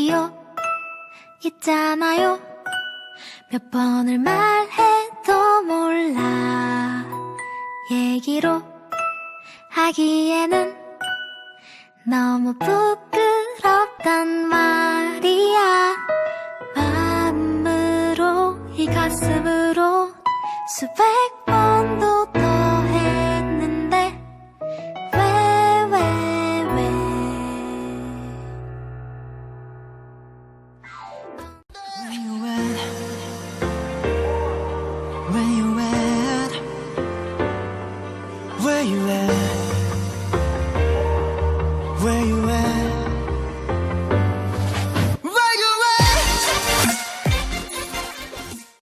라디오 있잖아요. 몇 번을 말해도 몰라. 얘기로 하기에는 너무 부끄럽단 말이야. 마음으로 이 가슴으로 수백 번